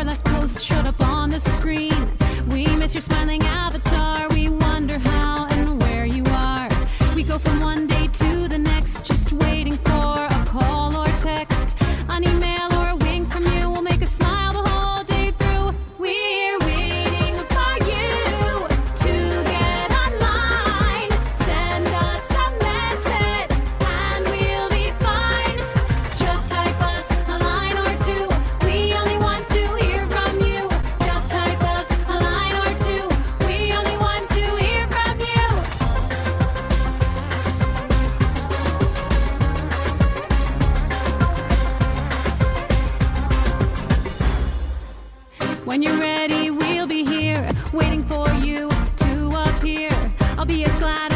Your last post showed up on the screen. We miss your smiling avatar. We wonder how and where you are. We go from one day to the next, just waiting for a call or text. An email or a wink from you will make us smile the whole day through. We're waiting for you to get online. Send us a message and we'll be fine. Just type us a line or two. We only want to hear from you. Just type us a line or two. We only want to hear from you. When you're ready, we'll be here, waiting for you to appear. I'll be as glad